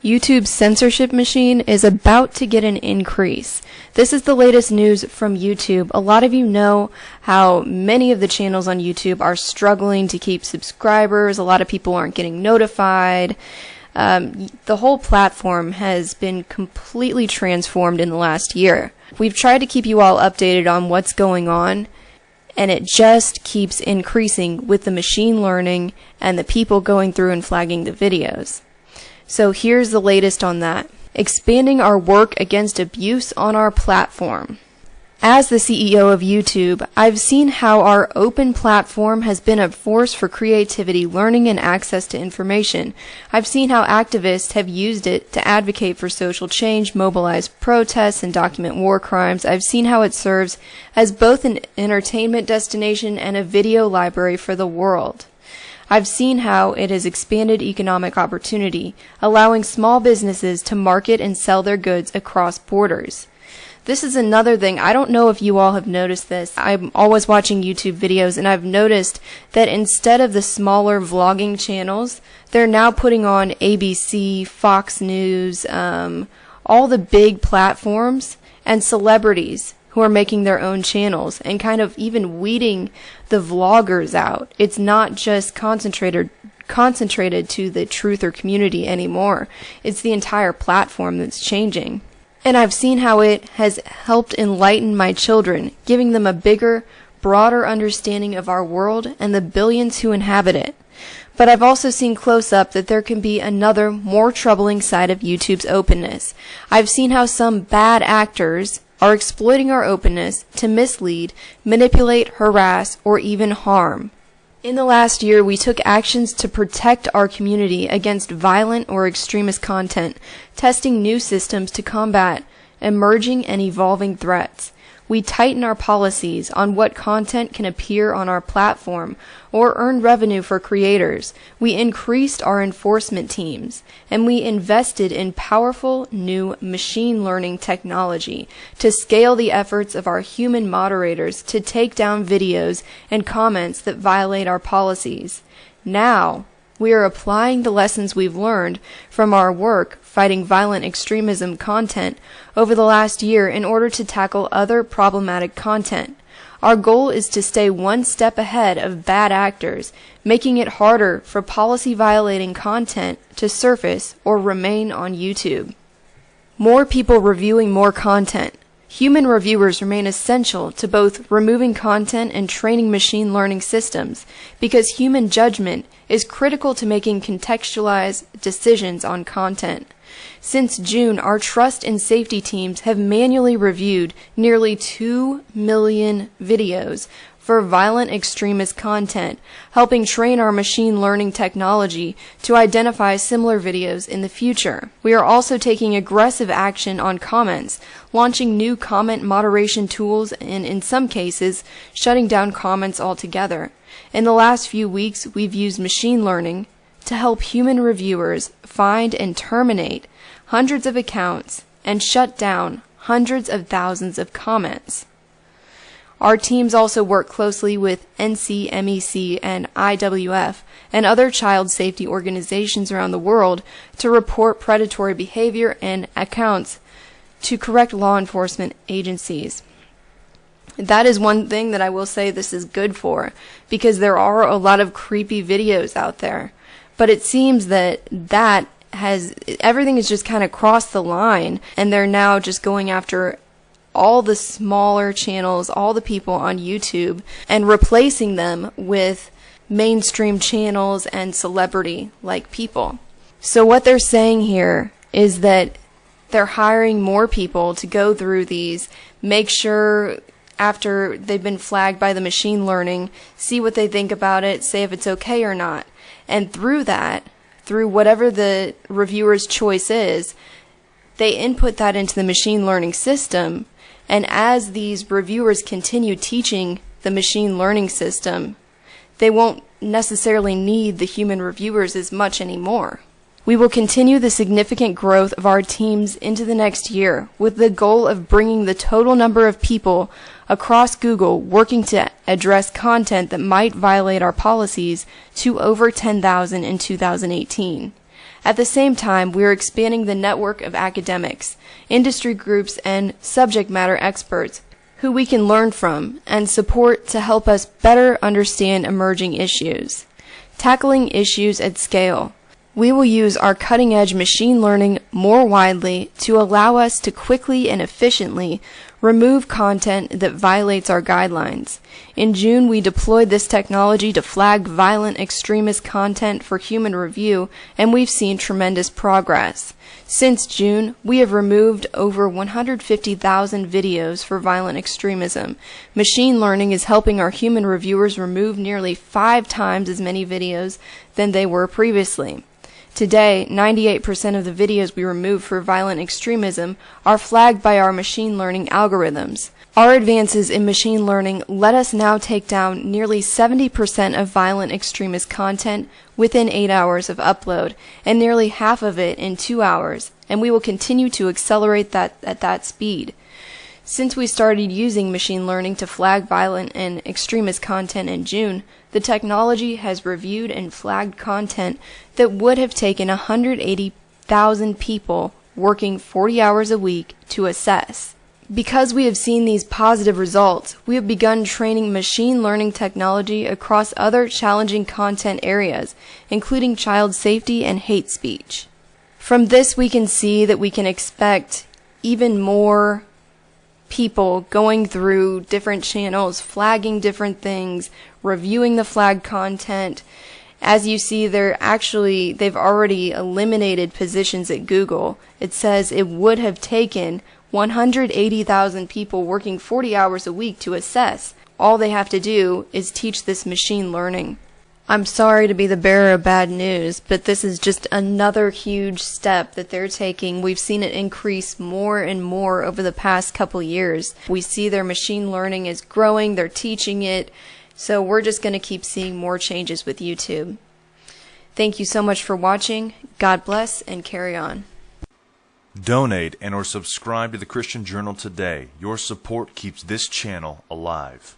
YouTube's censorship machine is about to get an increase. This is the latest news from YouTube. A lot of you know how many of the channels on YouTube are struggling to keep subscribers. A lot of people aren't getting notified. The whole platform has been completely transformed in the last year. We've tried to keep you all updated on what's going on, and it just keeps increasing with the machine learning and the people going through and flagging the videos. So here's the latest on that. Expanding our work against abuse on our platform. As the CEO of YouTube, I've seen how our open platform has been a force for creativity, learning, and access to information. I've seen how activists have used it to advocate for social change, mobilize protests, and document war crimes. I've seen how it serves as both an entertainment destination and a video library for the world. I've seen how it has expanded economic opportunity, allowing small businesses to market and sell their goods across borders. This is another thing. I don't know if you all have noticed this. I'm always watching YouTube videos, and I've noticed that instead of the smaller vlogging channels, they're now putting on ABC, Fox News, all the big platforms, and celebrities who are making their own channels and kind of even weeding the vloggers out. It's not just concentrated to the truther community anymore. It's the entire platform that's changing. And I've seen how it has helped enlighten my children, giving them a bigger, broader understanding of our world and the billions who inhabit it. But I've also seen close up that there can be another, more troubling side of YouTube's openness. I've seen how some bad actors are exploiting our openness to mislead, manipulate, harass, or even harm. In the last year, we took actions to protect our community against violent or extremist content, testing new systems to combat emerging and evolving threats. We tighten our policies on what content can appear on our platform or earn revenue for creators. We increased our enforcement teams, and we invested in powerful new machine learning technology to scale the efforts of our human moderators to take down videos and comments that violate our policies. Now, we are applying the lessons we've learned from our work fighting violent extremism content over the last year in order to tackle other problematic content. Our goal is to stay one step ahead of bad actors, making it harder for policy-violating content to surface or remain on YouTube. More people reviewing more content. Human reviewers remain essential to both removing content and training machine learning systems because human judgment is critical to making contextualized decisions on content. Since June, our trust and safety teams have manually reviewed nearly 2 million videos for violent extremist content, helping train our machine learning technology to identify similar videos in the future. We are also taking aggressive action on comments, launching new comment moderation tools, and in some cases, shutting down comments altogether. In the last few weeks, we've used machine learning to help human reviewers find and terminate hundreds of accounts and shut down hundreds of thousands of comments. Our teams also work closely with NCMEC and IWF and other child safety organizations around the world to report predatory behavior and accounts to correct law enforcement agencies. That is one thing that I will say this is good for, because there are a lot of creepy videos out there. But it seems that everything has just kind of crossed the line, and they're now just going after all the smaller channels, all the people on YouTube, and replacing them with mainstream channels and celebrity-like people. So what they're saying here is that they're hiring more people to go through these, make sure after they've been flagged by the machine learning, see what they think about it, say if it's okay or not. And through that, through whatever the reviewer's choice is, they input that into the machine learning system. And as these reviewers continue teaching the machine learning system, they won't necessarily need the human reviewers as much anymore. We will continue the significant growth of our teams into the next year with the goal of bringing the total number of people across Google working to address content that might violate our policies to over 10,000 in 2018. At the same time, we are expanding the network of academics, industry groups, and subject matter experts who we can learn from and support to help us better understand emerging issues. Tackling issues at scale. We will use our cutting-edge machine learning more widely to allow us to quickly and efficiently remove content that violates our guidelines. In June, we deployed this technology to flag violent extremist content for human review, and we've seen tremendous progress. Since June, we have removed over 150,000 videos for violent extremism. Machine learning is helping our human reviewers remove nearly 5 times as many videos than they were previously. Today, 98% of the videos we remove for violent extremism are flagged by our machine learning algorithms. Our advances in machine learning let us now take down nearly 70% of violent extremist content within 8 hours of upload, and nearly half of it in 2 hours, and we will continue to accelerate that at that speed. Since we started using machine learning to flag violent and extremist content in June, the technology has reviewed and flagged content that would have taken 180,000 people working 40 hours a week to assess. Because we have seen these positive results, we have begun training machine learning technology across other challenging content areas, including child safety and hate speech. From this, we can see that we can expect even more people going through different channels, flagging different things, reviewing the flagged content. As you see, they've already eliminated positions at Google. It says it would have taken 180,000 people working 40 hours a week to assess. All they have to do is teach this machine learning. I'm sorry to be the bearer of bad news, but this is just another huge step that they're taking. We've seen it increase more and more over the past couple years. We see their machine learning is growing, they're teaching it, so we're just going to keep seeing more changes with YouTube. Thank you so much for watching. God bless and carry on. Donate and or subscribe to the Christian Journal today. Your support keeps this channel alive.